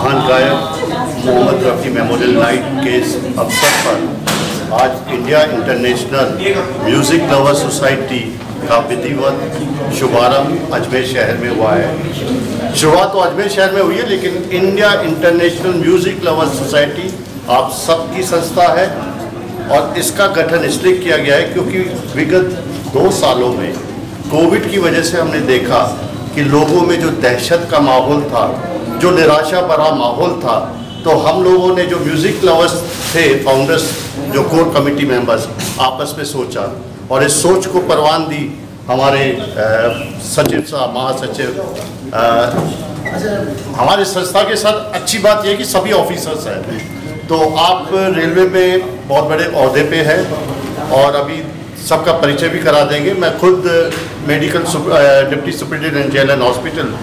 महान गायक Mohammad Rafi memorial night के अवसर पर आज India International music lover society का विधिवत शुभारंभ अजमेर शहर में हुआ है। शुरुआत तो अजमेर शहर में हुई है, लेकिन India International music lover society आप सबकी संस्था है और इसका गठन इसलिए किया गया है क्योंकि विगत 2 सालों में कोविड की वजह से हमने देखा कि लोगों में जो दहशत का माहौल था, जो निराशा भरा माहौल था, तो हम लोगों ने जो म्यूज़िक लवर्स थे, फाउंडर्स, जो कोर कमेटी मेंबर्स, आपस में सोचा और इस सोच को परवान दी हमारे सचिव साहब, महासचिव। हमारे संस्था के साथ अच्छी बात यह है कि सभी ऑफिसर्स हैं, तो आप रेलवे में बहुत बड़े ओहदे पे हैं और अभी सबका परिचय भी करा देंगे। मैं खुद medical deputy superintendent jail and hospital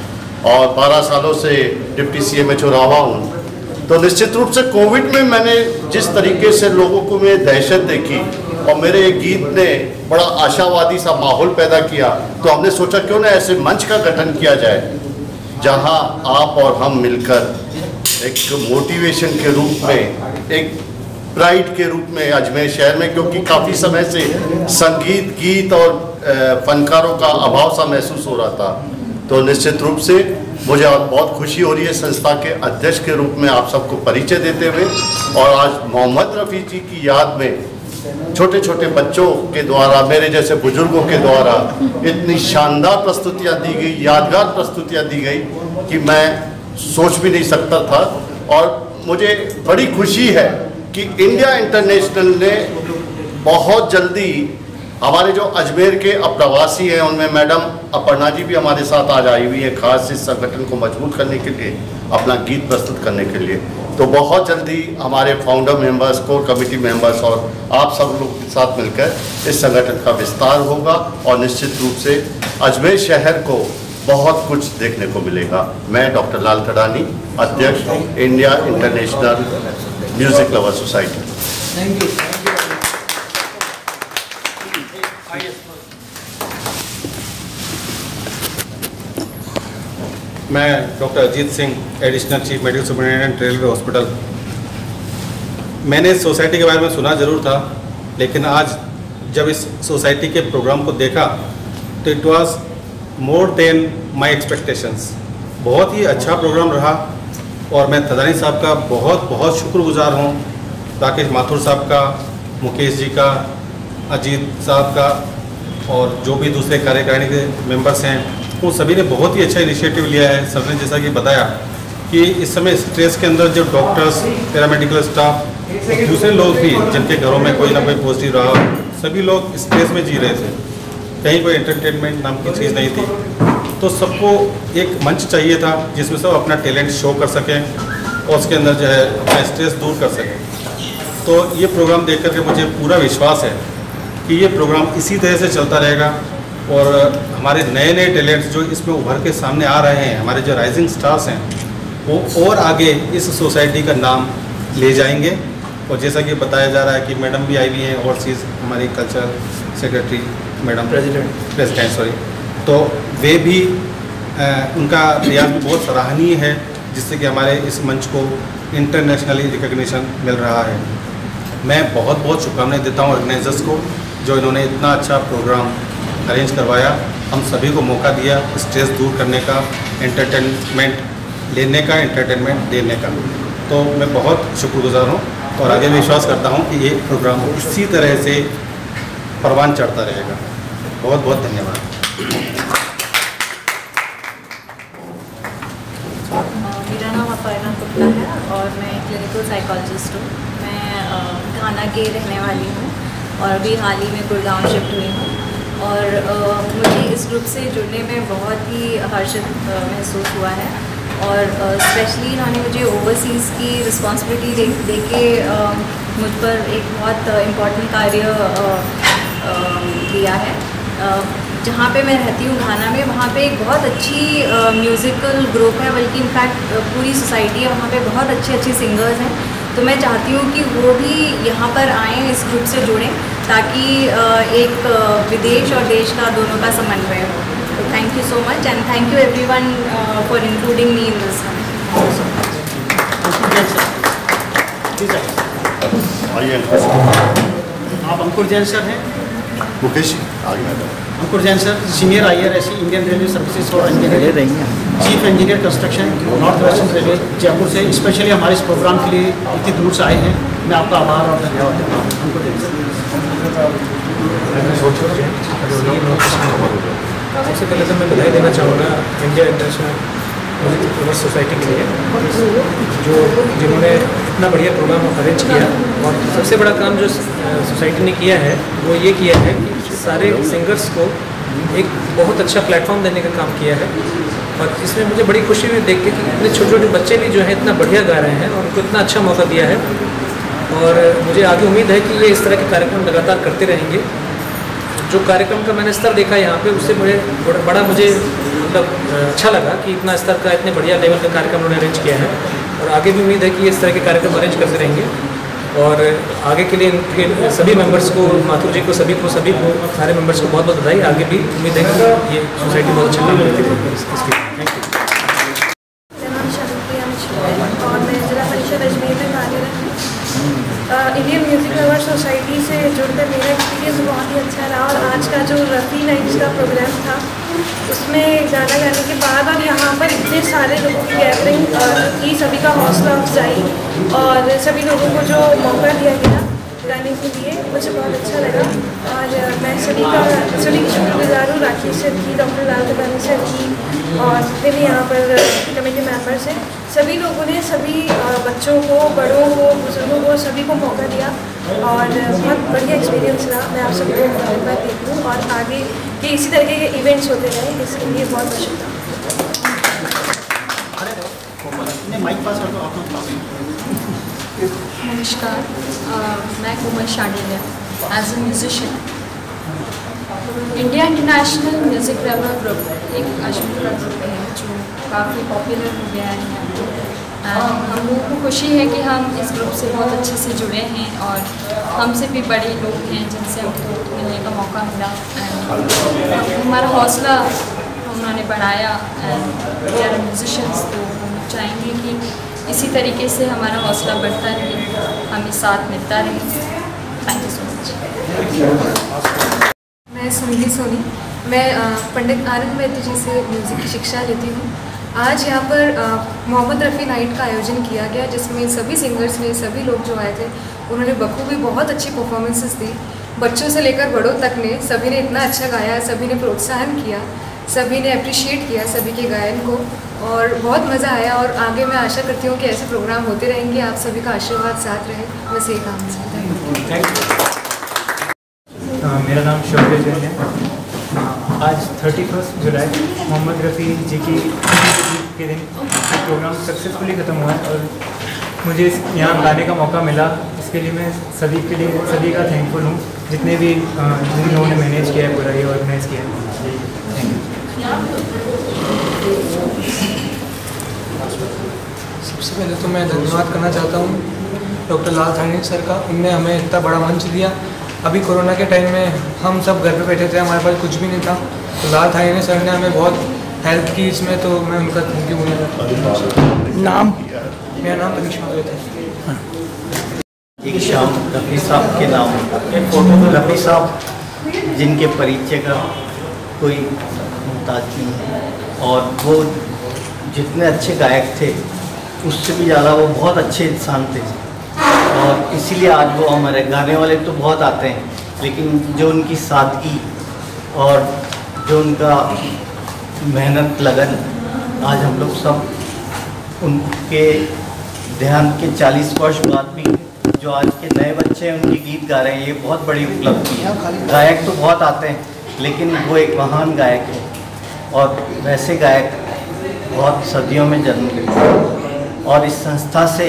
और 12 सालों से डिप्टी CMHO रहा हूँ। तो निश्चित रूप से कोविड में मैंने जिस तरीके से लोगों को में दहशत देखी और मेरे एक गीत ने बड़ा आशावादी सा माहौल पैदा किया, तो हमने सोचा क्यों ना ऐसे मंच का गठन किया जाए जहां आप और हम मिलकर एक मोटिवेशन के रूप में, एक प्राइड के रूप में अजमेर शहर में, क्योंकि काफ़ी समय से संगीत, गीत और फनकारों का अभाव सा महसूस हो रहा था, तो निश्चित रूप से मुझे बहुत खुशी हो रही है संस्था के अध्यक्ष के रूप में आप सबको परिचय देते हुए। और आज मोहम्मद रफ़ी जी की याद में छोटे छोटे बच्चों के द्वारा, मेरे जैसे बुजुर्गों के द्वारा इतनी शानदार प्रस्तुतियाँ दी गई, यादगार प्रस्तुतियाँ दी गई कि मैं सोच भी नहीं सकता था। और मुझे बड़ी खुशी है कि इंडिया इंटरनेशनल ने बहुत जल्दी हमारे जो अजमेर के अप्रवासी हैं उनमें मैडम अपर्णा जी भी हमारे साथ आज आई हुई है, खास इस संगठन को मजबूत करने के लिए, अपना गीत प्रस्तुत करने के लिए। तो बहुत जल्दी हमारे founder members, core committee members और आप सब लोग के साथ मिलकर इस संगठन का विस्तार होगा और निश्चित रूप से अजमेर शहर को बहुत कुछ देखने को मिलेगा। मैं डॉक्टर लाल थड़ानी, अध्यक्ष India International music lover society. Thank you. मैं doctor Ajit Singh, additional chief medical superintendent railway hospital. मैंने इस सोसाइटी के बारे में सुना ज़रूर था, लेकिन आज जब इस सोसाइटी के प्रोग्राम को देखा तो it was more than my expectations. बहुत ही अच्छा प्रोग्राम रहा और मैं थदानी साहब का बहुत बहुत शुक्रगुजार हूँ, राकेश माथुर साहब का, मुकेश जी का, अजीत साहब का और जो भी दूसरे कार्यकारिणी के मेंबर्स हैं, उन सभी ने बहुत ही अच्छा इनिशिएटिव लिया है। सबने जैसा कि बताया कि इस समय स्ट्रेस के अंदर जो डॉक्टर्स, पैरामेडिकल स्टाफ, दूसरे लोग भी जिनके घरों में कोई ना कोई पॉजिटिव रहा, सभी लोग स्ट्रेस में जी रहे थे, कहीं कोई एंटरटेनमेंट नाम की चीज़ नहीं थी। तो सबको एक मंच चाहिए था जिसमें सब अपना टैलेंट शो कर सकें और उसके अंदर जो है अपना स्ट्रेस दूर कर सकें। तो ये प्रोग्राम देख करके मुझे पूरा विश्वास है कि ये प्रोग्राम इसी तरह से चलता रहेगा और हमारे नए नए टैलेंट्स जो इसमें उभर के सामने आ रहे हैं, हमारे जो राइजिंग स्टार्स हैं, वो और आगे इस सोसाइटी का नाम ले जाएंगे। और जैसा कि बताया जा रहा है कि मैडम भी आई हुई हैं, ओवरसीज़ हमारी culture secretary madam, president sorry, तो वे भी उनका प्रयास भी बहुत सराहनीय है, जिससे कि हमारे इस मंच को इंटरनेशनली रिकग्निशन मिल रहा है। मैं बहुत बहुत शुभकामनाएं देता हूँ ऑर्गेनाइजर्स को, जो इन्होंने इतना अच्छा प्रोग्राम अरेंज करवाया, हम सभी को मौका दिया स्ट्रेस दूर करने का, एंटरटेनमेंट लेने का, एंटरटेनमेंट देने का। तो मैं बहुत शुक्रगुजार हूँ और आगे विश्वास करता हूँ कि ये प्रोग्राम इसी तरह से परवान चढ़ता रहेगा। बहुत बहुत धन्यवाद। मेरा नाम अपर्णा गुप्ता है और मैं क्लिनिकल साइकोलॉजिस्ट हूँ। मैं घाना की रहने वाली हूँ और अभी हाल ही में गुड़गांव शिफ्ट हुई हूँ। और मुझे इस ग्रुप से जुड़ने में बहुत ही हर्षित महसूस हुआ है और स्पेशली इन्होंने मुझे ओवरसीज़ की रिस्पॉन्सिबिलिटी दे के मुझ पर एक बहुत इम्पोर्टेंट कार्य दिया है। जहाँ पे मैं रहती हूँ घाना में, वहाँ पे एक बहुत अच्छी म्यूज़िकल ग्रुप है, बल्कि इनफैक्ट पूरी सोसाइटी है, वहाँ पे बहुत अच्छे सिंगर्स हैं। तो मैं चाहती हूँ कि वो भी यहाँ पर आएँ, इस ग्रुप से जुड़ें, ताकि एक विदेश और देश का दोनों का समन्वय हो। तो thank you so much and thank you everyone for including me in this. Please आइए आप अंकुर जैन सर हैं। मुकेश आगे Ankur Jain sir senior IRSC Indian railway services for engineer, chief engineer construction north western railway Jaipur से स्पेशली हमारे इस प्रोग्राम के लिए इतनी दूर से आए हैं। मैं आपका आभार और धन्यवाद देता हूँ। अंकुर जैन सर। सबसे पहले तो मैं बधाई देना चाहूँगा India international music promoters society के लिए जिन्होंने इतना बढ़िया प्रोग्राम अरेंज किया। और सबसे बड़ा काम जो सोसाइटी ने किया है वो ये किया है कि सारे सिंगर्स को एक बहुत अच्छा प्लेटफॉर्म देने का काम किया है। और इसमें मुझे बड़ी खुशी हुई देख के कि इतने छोटे छोटे बच्चे भी जो है इतना बढ़िया गा रहे हैं और उनको इतना अच्छा मौका दिया है। और मुझे आगे उम्मीद है कि ये इस तरह के कार्यक्रम लगातार करते रहेंगे। जो कार्यक्रम का मैंने स्तर देखा यहाँ पे उससे मुझे बड़ा मतलब अच्छा लगा कि इतना स्तर का इतने बढ़िया लेवल का कार्यक्रम उन्होंने अरेंज किया है। और आगे भी उम्मीद है कि इस तरह के कार्यक्रम अरेंज करते रहेंगे। और आगे के लिए इनके सभी मेंबर्स को, माथुर जी को, सभी को सारे मेंबर्स को बहुत बहुत बधाई। आगे भी उम्मीद है कि ये सोसाइटी बहुत अच्छा काम करती रहेगी इसके लिए। Thank you. मेरा नाम शर्मिला है और मैं जिला परिषद अजमेर में कार्यरत हूँ। इंडियन म्यूज़िक लवर सोसाइटी से जुड़कर मेरा एक्सपीरियंस बहुत ही अच्छा रहा। और आज का जो रफ़ी नाइट्स का प्रोग्राम था उसमें गाना गाने के बाद और यहाँ पर इतने सारे लोगों की गैदरिंग की, सभी का हौसला अफजाई और सभी लोगों को जो मौका दिया गया गाने के लिए, मुझे बहुत अच्छा लगा। और मैं सभी की शुक्रगुजार हूँ, राकेश सर की, डॉक्टर लाल कटानी सर की और जितने भी यहाँ पर कमेटी मेंबर्स हैं। सभी लोगों ने सभी बच्चों को, बड़ों को, बुजुर्गों को, सभी को मौका दिया और बहुत बढ़िया एक्सपीरियंस रहा। मैं आप सभी को धन्यवाद देती हूँ और आगे के इसी तरह के इवेंट्स होते रहे, इसके लिए बहुत बहुत शुक्रिया। नमस्कार, मैं Komal Shandilya as a musician. India International music lover group एक अजमेर का ग्रुप है जो काफ़ी पॉपुलर हो गया है यहाँ पे। हम लोगों को खुशी है कि हम इस ग्रुप से बहुत अच्छे से जुड़े हैं और हमसे भी बड़े लोग हैं जिनसे हमको मिलने का मौका मिला। एंड हमारा हौसला उन्होंने बढ़ाया। एंड वी आर म्यूजिशियंस, तो हम चाहेंगे कि इसी तरीके से हमारा हौसला बढ़ता रहे, हमें साथ मिलता रहे। Thank you so much. मैं सुनिधि सोनी, मैं पंडित आनंद मेहता जी से म्यूज़िक की शिक्षा लेती हूँ। आज यहाँ पर मोहम्मद रफ़ी नाइट का आयोजन किया गया जिसमें सभी सिंगर्स ने, सभी लोग जो आए थे उन्होंने बखूबी बहुत अच्छी परफॉर्मेंसेस दी। बच्चों से लेकर बड़ों तक ने, सभी ने इतना अच्छा गाया, सभी ने प्रोत्साहन किया, सभी ने अप्रिशिएट किया सभी के गायन को और बहुत मज़ा आया। और आगे मैं आशा करती हूँ कि ऐसे प्रोग्राम होते रहेंगे। आप सभी का आशीर्वाद साथ रहे, बस ये काम है। मेरा नाम शौर्य जैन है। आज 31 जुलाई मोहम्मद रफ़ी जी की के दिन प्रोग्राम सक्सेसफुली ख़त्म हुआ है और मुझे यहाँ गाने का मौका मिला। इसके लिए मैं सभी का थैंकफुल हूँ, जितने भी जिन लोगों ने मैनेज किया है, पूरा ये ऑर्गेनाइज़ किया है। Thank you. सबसे पहले तो मैं धन्यवाद करना चाहता हूँ डॉक्टर लाल थानी सर का। उनने हमें इतना बड़ा मंच दिया। अभी कोरोना के टाइम में हम सब घर पे बैठे थे, हमारे पास कुछ भी नहीं था, तो लाल थानी सर ने हमें बहुत हेल्प की इसमें, तो मैं उनका थैंक यू बोलूँगा। नाम? मेरा नाम तनिष मालवीय है। एक शाम रफ़ी साहब के नाम, रफ़ी साहब जिनके परिचय का कोई मुहताज नहीं है और वो जितने अच्छे गायक थे उससे भी ज़्यादा वो बहुत अच्छे इंसान थे। और इसीलिए आज वो हमारे गाने वाले तो बहुत आते हैं, लेकिन जो उनकी सादगी और जो उनका मेहनत लगन, आज हम लोग सब उनके ध्यान के 40 वर्ष बाद भी जो आज के नए बच्चे हैं उनके गीत गा रहे हैं, ये बहुत बड़ी उपलब्धि है। गायक तो बहुत आते हैं लेकिन वो एक महान गायक है और वैसे गायक बहुत सदियों में जन्म लेते। और इस संस्था से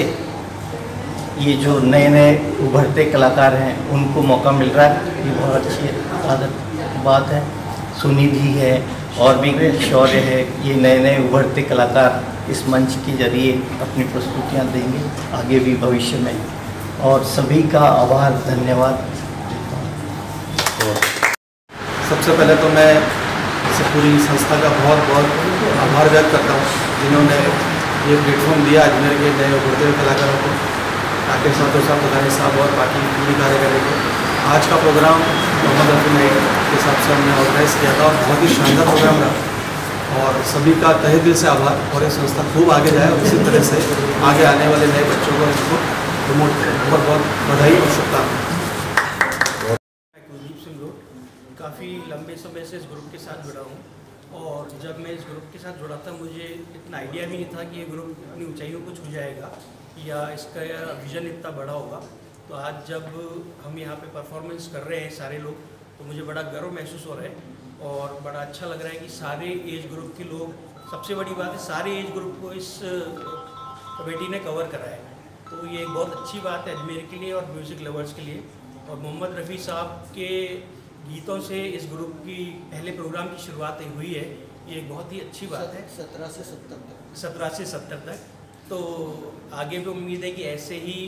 ये जो नए नए उभरते कलाकार हैं उनको मौका मिल रहा है, ये बहुत अच्छी बात है। सुनिधि है और भी शौर्य है, ये नए नए उभरते कलाकार इस मंच के जरिए अपनी प्रस्तुतियाँ देंगे आगे भी भविष्य में, और सभी का आभार धन्यवाद। सबसे पहले तो मैं इस पूरी संस्था का बहुत बहुत आभार व्यक्त करता हूँ जिन्होंने ये प्लेटफॉर्म दिया अजमेर के नए उभरते हुए कलाकारों को। राकेश राठौर साहब, बघानी साहब और बाकी पूरी कार्यकारिणी को। आज का प्रोग्राम मोहम्मद रफ़ी नाइट के हिसाब से हमने ऑर्गेनाइज़ किया था और बहुत ही शानदार प्रोग्राम रहा और सभी का तहे दिल से आभार। और ये संस्था खूब आगे जाए और इसी तरह से आगे आने वाले नए बच्चों को इसको प्रमोट करें। बहुत बहुत बधाई और शुभकामनाएं। कुलदीप सिंह रोड काफ़ी लंबे समय से इस ग्रुप के साथ जुड़ा हूँ और जब मैं इस ग्रुप के साथ जुड़ा था मुझे इतना आइडिया भी नहीं था कि ये ग्रुप अपनी ऊंचाइयों को छू जाएगा या इसका विज़न इतना बड़ा होगा। तो आज जब हम यहाँ पे परफॉर्मेंस कर रहे हैं सारे लोग तो मुझे बड़ा गर्व महसूस हो रहा है और बड़ा अच्छा लग रहा है कि सारे एज ग्रुप के लोग, सबसे बड़ी बात है सारे एज ग्रुप को इस कमेटी ने कवर करा है। तो ये एक बहुत अच्छी बात है अजमेर के लिए और म्यूज़िक लवर्स के लिए। और मोहम्मद रफ़ी साहब के गीतों से इस ग्रुप की पहले प्रोग्राम की शुरुआत हुई है, ये एक बहुत ही अच्छी बात है। 17 से 70 तक 17 से 70 तक। तो आगे भी उम्मीद है कि ऐसे ही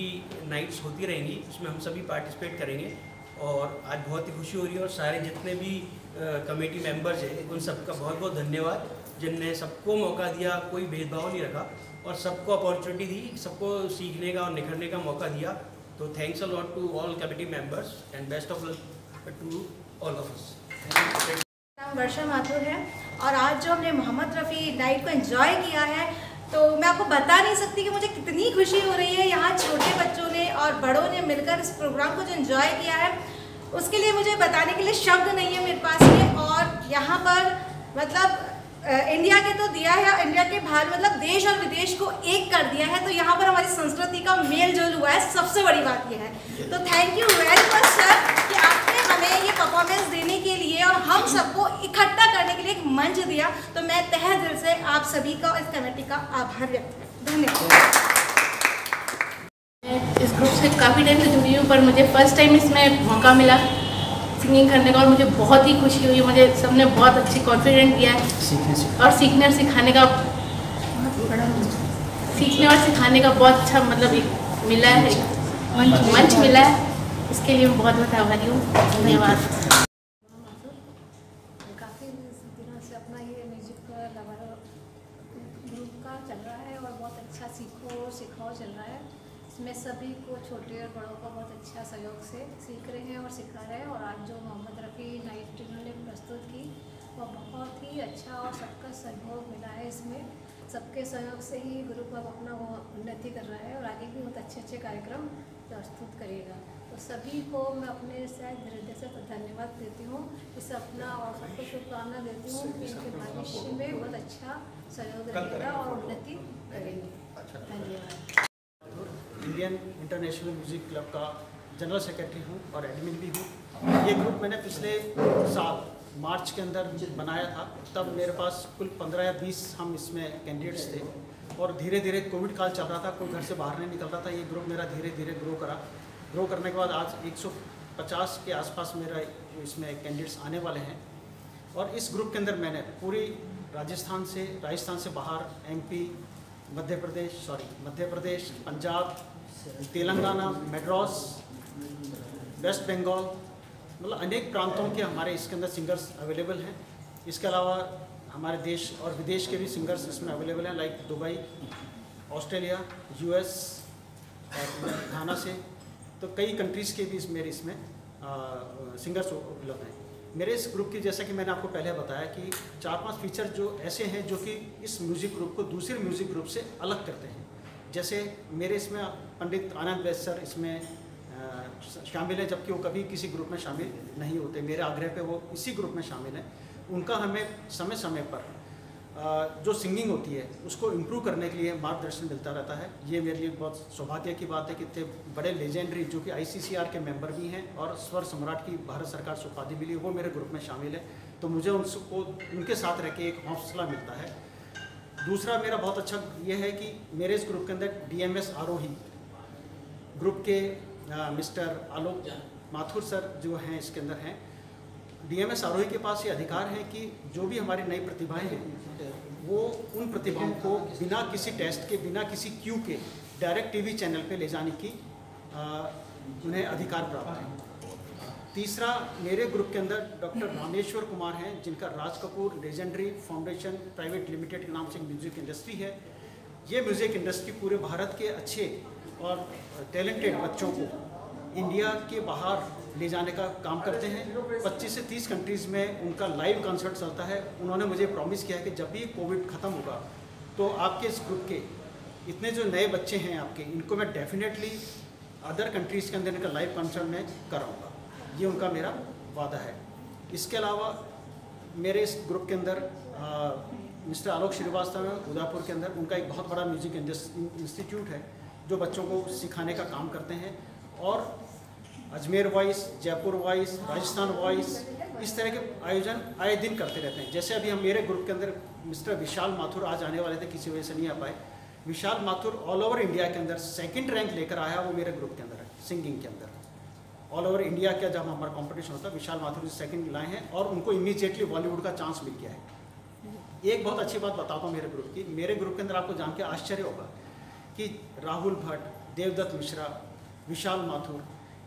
नाइट्स होती रहेंगी, उसमें हम सभी पार्टिसिपेट करेंगे। और आज बहुत ही खुशी हो रही है और सारे जितने भी कमेटी मेंबर्स हैं उन सबका बहुत बहुत धन्यवाद जिनने सबको मौका दिया, कोई भेदभाव नहीं रखा और सबको अपॉर्चुनिटी दी, सबको सीखने का और निखरने का मौका दिया। तो thanks a lot to all committee members and best of luck to all of us. नाम वर्षा माथुर है और आज जो हमने मोहम्मद रफ़ी नाइट को एंजॉय किया है तो मैं आपको बता नहीं सकती कि मुझे कितनी खुशी हो रही है। यहाँ छोटे बच्चों ने और बड़ों ने मिलकर इस प्रोग्राम को जो एंजॉय किया है उसके लिए मुझे बताने के लिए शब्द नहीं है मेरे पास में। और यहाँ पर मतलब इंडिया के तो दिया है, इंडिया के बाहर मतलब देश और विदेश को एक कर दिया है। तो यहाँ पर हमारी संस्कृति का मेल जोल हुआ है, सबसे बड़ी बात यह है। तो thank you very much sir कि आपने हमें ये परफॉर्मेंस देने के लिए और हम सबको इकट्ठा करने के लिए एक मंच दिया। तो मैं तहे दिल से आप सभी का, इस कमेटी का आभार व्यक्त करती हूँ। धन्यवाद। मैं इस ग्रुप से काफ़ी टाइम से जुड़ी हूँ पर मुझे फर्स्ट टाइम इसमें मौका मिला सिंगिंग करने का और मुझे बहुत ही खुशी हुई। मुझे सबने बहुत अच्छी कॉन्फिडेंट दिया है और सीखने और सिखाने का बहुत अच्छा मतलब मिला है, मंच मिला है। इसके लिए मैं बहुत बहुत आभारी हूँ। धन्यवाद। काफ़ी दिनों से अपना ये म्यूजिक ग्रुप का चल रहा है और बहुत अच्छा सीखो और सिखाओ चल रहा है। इसमें सभी को, छोटे और बड़ों को बहुत अच्छा सहयोग से सीख रहे हैं और सिखा रहे हैं। और आज जो मोहम्मद रफ़ी नाइट इन्होंने प्रस्तुत की वो बहुत ही अच्छा और सबका सहयोग मिला है। इसमें सबके सहयोग से ही ग्रुप अब अपना वो उन्नति कर रहा है और आगे भी बहुत अच्छे अच्छे कार्यक्रम प्रस्तुत करेगा। तो सभी को मैं अपने से हृदय से धन्यवाद देती हूँ, इससे अपना और सबको शुभकामना देती हूँ कि इनके भविष्य में बहुत अच्छा सहयोग रहेगा और उन्नति करेंगे। धन्यवाद। इंडियन इंटरनेशनल म्यूज़िक क्लब का जनरल सेक्रेटरी हूँ और एडमिन भी हूँ। ये ग्रुप मैंने पिछले साल मार्च के अंदर बनाया था। तब मेरे पास कुल 15 या 20 हम इसमें कैंडिडेट्स थे और धीरे धीरे कोविड काल चल रहा था, कोई घर से बाहर नहीं निकल रहा था। ये ग्रुप मेरा धीरे धीरे ग्रो करने के बाद आज 150 के आसपास मेरा इसमें कैंडिडेट्स आने वाले हैं। और इस ग्रुप के अंदर मैंने पूरी राजस्थान से बाहर MP, मध्य प्रदेश, पंजाब, तेलंगाना, मद्रास, वेस्ट बंगाल, मतलब अनेक प्रांतों के हमारे इसके अंदर सिंगर्स अवेलेबल हैं। इसके अलावा हमारे देश और विदेश के भी सिंगर्स इसमें अवेलेबल हैं, लाइक दुबई, ऑस्ट्रेलिया, US और घाना से। तो कई कंट्रीज़ के भी मेरे इसमें सिंगर्स उपलब्ध हैं। मेरे इस ग्रुप की, जैसा कि मैंने आपको पहले बताया कि 4-5 फीचर जो ऐसे हैं जो कि इस म्यूज़िक ग्रुप को दूसरे म्यूज़िक ग्रुप से अलग करते हैं। जैसे मेरे इसमें पंडित आनंद वैद्य सर इसमें शामिल है, जबकि वो कभी किसी ग्रुप में शामिल नहीं होते। मेरे आग्रह पे वो इसी ग्रुप में शामिल हैं। उनका हमें समय समय पर जो सिंगिंग होती है उसको इम्प्रूव करने के लिए मार्गदर्शन मिलता रहता है। ये मेरे लिए बहुत सौभाग्य की बात है कि इतने बड़े लेजेंडरी जो कि ICCR के मेंबर भी हैं और स्वर सम्राट की भारत सरकार से उपाधि मिली, वो मेरे ग्रुप में शामिल है। तो मुझे उनको उनके साथ रह के एक हौसला मिलता है। दूसरा मेरा बहुत अच्छा ये है कि मेरे इस ग्रुप के अंदर DMS आरोही ग्रुप के मिस्टर आलोक माथुर सर जो हैं इसके अंदर हैं। DMS आरोही के पास ये अधिकार है कि जो भी हमारी नई प्रतिभाएं हैं वो उन प्रतिभाओं को बिना किसी टेस्ट के, बिना किसी क्यू के डायरेक्ट TV चैनल पे ले जाने की उन्हें अधिकार प्राप्त है। तीसरा, मेरे ग्रुप के अंदर डॉक्टर रामेश्वर कुमार हैं जिनका Raj Kapoor legendary foundation private limited के नाम से एक म्यूज़िक इंडस्ट्री है। ये म्यूज़िक इंडस्ट्री पूरे भारत के अच्छे और टैलेंटेड बच्चों को इंडिया के बाहर ले जाने का काम करते हैं। 25 से 30 कंट्रीज़ में उनका लाइव कॉन्सर्ट चलता है। उन्होंने मुझे प्रॉमिस किया है कि जब भी कोविड ख़त्म होगा तो आपके इस ग्रुप के इतने जो नए बच्चे हैं आपके, इनको मैं डेफिनेटली अदर कंट्रीज़ के अंदर इनका लाइव कॉन्सर्ट में कराऊंगा। ये उनका मेरा वादा है। इसके अलावा मेरे इस ग्रुप के अंदर मिस्टर आलोक श्रीवास्तव हैं उदयपुर के अंदर, उनका एक बहुत बड़ा म्यूज़िक इंस्टीट्यूट है जो बच्चों को सिखाने का काम करते हैं। और Ajmer voice, Jaipur voice, Rajasthan voice, इस तरह के आयोजन आए दिन करते रहते हैं। जैसे अभी हम मेरे ग्रुप के अंदर मिस्टर विशाल माथुर आज आने वाले थे, किसी वजह से नहीं आ पाए। विशाल माथुर ऑल ओवर इंडिया के अंदर 2nd रैंक लेकर आया, वो मेरे ग्रुप के अंदर है सिंगिंग के अंदर। ऑल ओवर इंडिया का जब हमारा कॉम्पिटिशन होता है, विशाल माथुर 2nd लाए हैं और उनको इमीडिएटली बॉलीवुड का चांस मिल गया है। एक बहुत अच्छी बात बताता हूँ मेरे ग्रुप की। मेरे ग्रुप के अंदर आपको जान के आश्चर्य होगा कि राहुल भट्ट, देवदत्त मिश्रा, विशाल माथुर,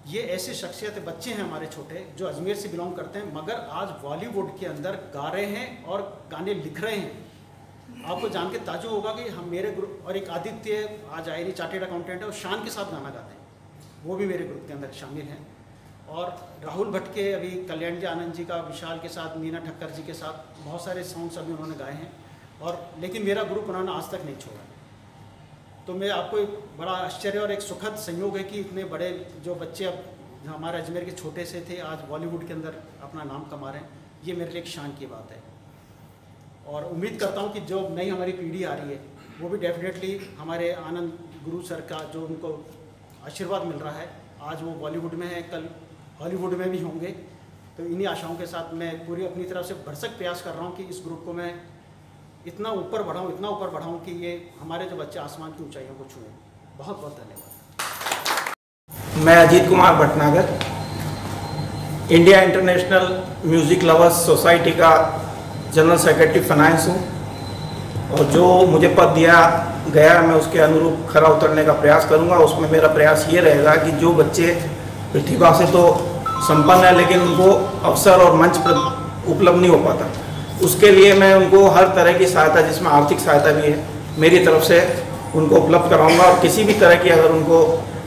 ये ऐसे शख्सियत बच्चे हैं हमारे छोटे जो अजमेर से बिलोंग करते हैं, मगर आज बॉलीवुड के अंदर गा रहे हैं और गाने लिख रहे हैं। आपको जान के ताज्जुब होगा कि हम मेरे ग्रुप, और एक आदित्य आज आयरी चार्टेड अकाउंटेंट है और शान के साथ गाना गाते हैं, वो भी मेरे ग्रुप के अंदर शामिल हैं। और राहुल भट्ट के अभी कल्याण जी आनंद जी का विशाल के साथ, मीना ठक्कर जी के साथ बहुत सारे सॉन्ग्स अभी उन्होंने गाए हैं। और लेकिन मेरा ग्रुप उन्होंने आज तक नहीं छोड़ा। तो मैं आपको एक बड़ा आश्चर्य और एक सुखद संयोग है कि इतने बड़े जो बच्चे अब हमारे अजमेर के छोटे से थे आज बॉलीवुड के अंदर अपना नाम कमा रहे हैं। ये मेरे लिए एक शान की बात है। और उम्मीद करता हूँ कि जो नई हमारी पीढ़ी आ रही है वो भी डेफिनेटली हमारे आनंद गुरु सर का जो उनको आशीर्वाद मिल रहा है, आज वो बॉलीवुड में है, कल हॉलीवुड में भी होंगे। तो इन्हीं आशाओं के साथ मैं पूरी अपनी तरफ से भरसक प्रयास कर रहा हूँ कि इस ग्रुप को मैं इतना ऊपर बढ़ाऊँ कि ये हमारे जो बच्चे आसमान की ऊंचाइयों को छुएं। बहुत बहुत धन्यवाद। मैं Ajit Kumar Bhatnagar, India International music lovers society का जनरल सेक्रेटरी फाइनेंस हूँ, और जो मुझे पद दिया गया मैं उसके अनुरूप खरा उतरने का प्रयास करूँगा। उसमें मेरा प्रयास ये रहेगा कि जो बच्चे प्रतिभा से तो संपन्न है लेकिन उनको अवसर और मंच पर उपलब्ध नहीं हो पाता, उसके लिए मैं उनको हर तरह की सहायता, जिसमें आर्थिक सहायता भी है, मेरी तरफ से उनको उपलब्ध कराऊंगा। और किसी भी तरह की अगर उनको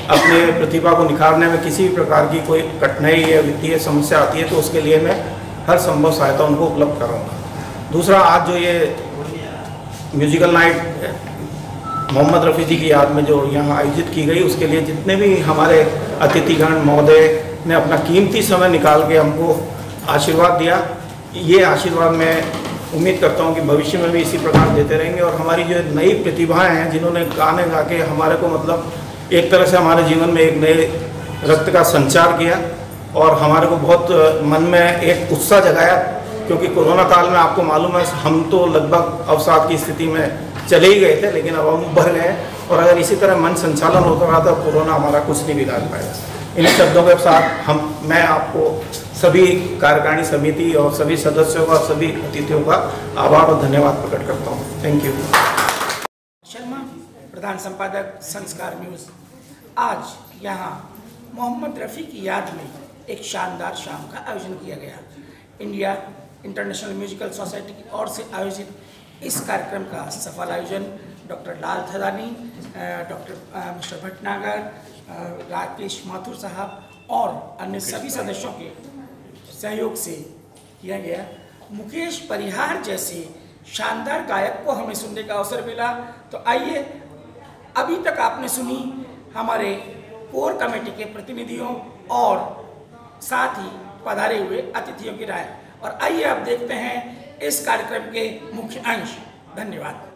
अपने प्रतिभा को निखारने में किसी भी प्रकार की कोई कठिनाई या वित्तीय समस्या आती है तो उसके लिए मैं हर संभव सहायता उनको उपलब्ध कराऊंगा। दूसरा, आज जो ये म्यूजिकल नाइट मोहम्मद रफ़ी जी की याद में जो यहाँ आयोजित की गई, उसके लिए जितने भी हमारे अतिथिगण महोदय ने अपना कीमती समय निकाल के हमको आशीर्वाद दिया, ये आशीर्वाद मैं उम्मीद करता हूँ कि भविष्य में भी इसी प्रकार देते रहेंगे। और हमारी जो नई प्रतिभाएं हैं जिन्होंने गाने गा के हमारे को मतलब एक तरह से हमारे जीवन में एक नए रक्त का संचार किया और हमारे को बहुत मन में एक उत्साह जगाया, क्योंकि कोरोना काल में आपको मालूम है हम तो लगभग अवसाद की स्थिति में चले ही गए थे, लेकिन अब हम उभर गए। और अगर इसी तरह मन संचालन होता रहा तो कोरोना हमारा कुछ नहीं बिगाड़ पाएगा। इन शब्दों के साथ मैं आपको सभी कार्यकारिणी समिति और सभी सदस्यों का, सभी अतिथियों का आभार और धन्यवाद प्रकट करता हूँ। Thank you. शर्मा, प्रधान संपादक संस्कार न्यूज़। आज यहाँ मोहम्मद रफ़ी की याद में एक शानदार शाम का आयोजन किया गया। इंडिया इंटरनेशनल म्यूजिकल सोसाइटी की ओर से आयोजित इस कार्यक्रम का सफल आयोजन डॉक्टर लाल थदानी, डॉक्टर मिस्टर भटनागर, राकेश माथुर साहब और अन्य सभी सदस्यों के सहयोग से किया गया। मुकेश परिहार जैसे शानदार गायक को हमें सुनने का अवसर मिला। तो आइए, अभी तक आपने सुनी हमारे कोर कमेटी के प्रतिनिधियों और साथ ही पधारे हुए अतिथियों की राय, और आइए अब देखते हैं इस कार्यक्रम के मुख्य अंश। धन्यवाद।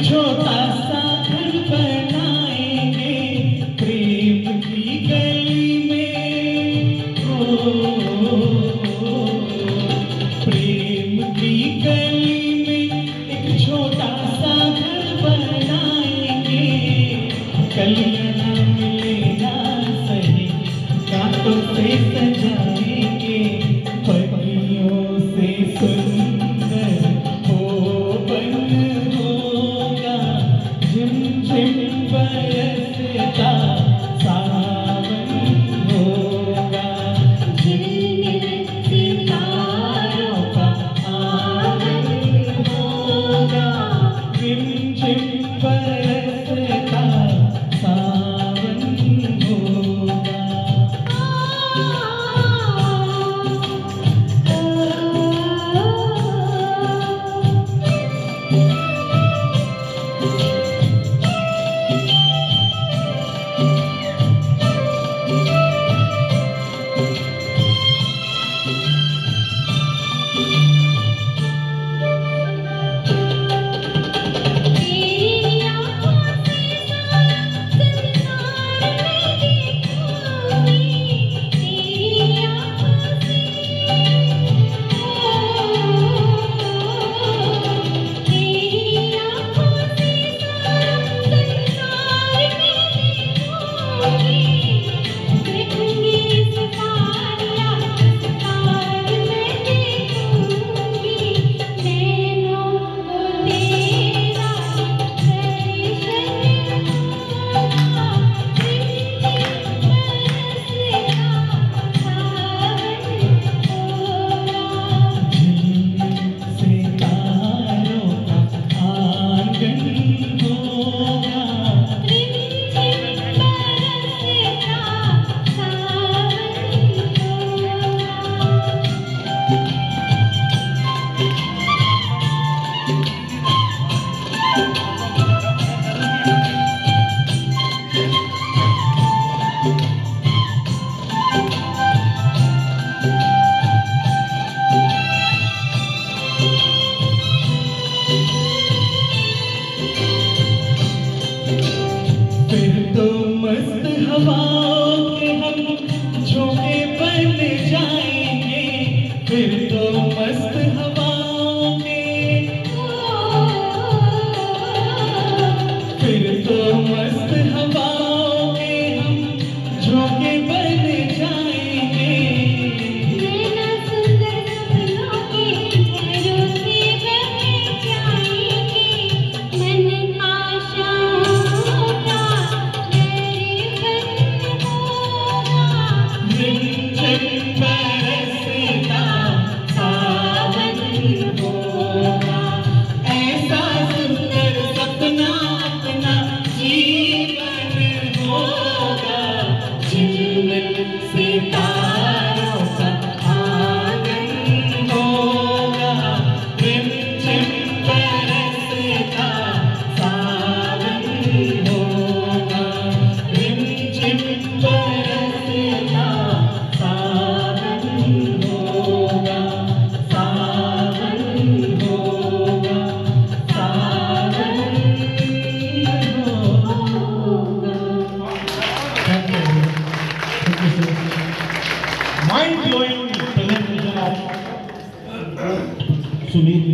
छोटा सा घर बनाएंगे प्रेम की गली में, प्रेम की गली में एक छोटा सा घर बनाएंगे, कलियां मिलेगा सही कांटों से सजाएंगे, पत्तियों से सुंदर हो बन होगा, झिम झिम बरसता सावन होगा, झिलमिल सितारों का आंगन होगा, झिम झिम बरसता सावन होगा। फिर तो मस्त हवाओं के हम झोंके बन जाएंगे, फिर तो मस्त हवाओं के, फिर तो मस्त हवाओं के हम झोंके बन जाएंगे, नैना सुंदर सपनों के झरोखे बन जाएंगे, मन आशाओं का झिम झिम बरसता सावन होगा, ऐसा सुंदर सपना अपना जीवन होगा, झिलमिल सितारों का आंगन होगा, झिम झिम बरसता सावन होगा, झिम झिम बरसता सावन होगा, सावन होगा, सावन होगा। Mind blowing presentation of Sunil.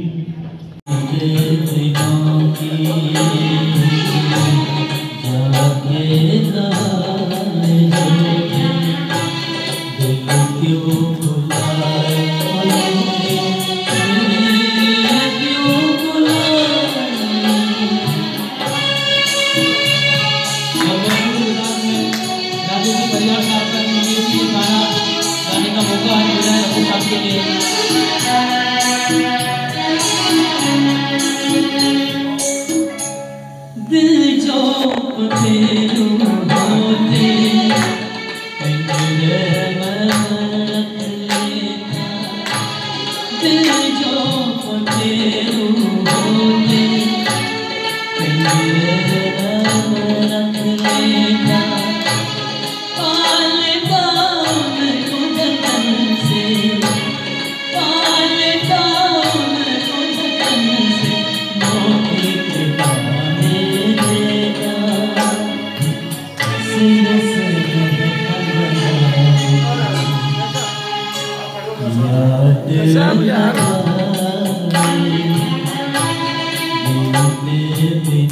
दिल जो पथेरू अभी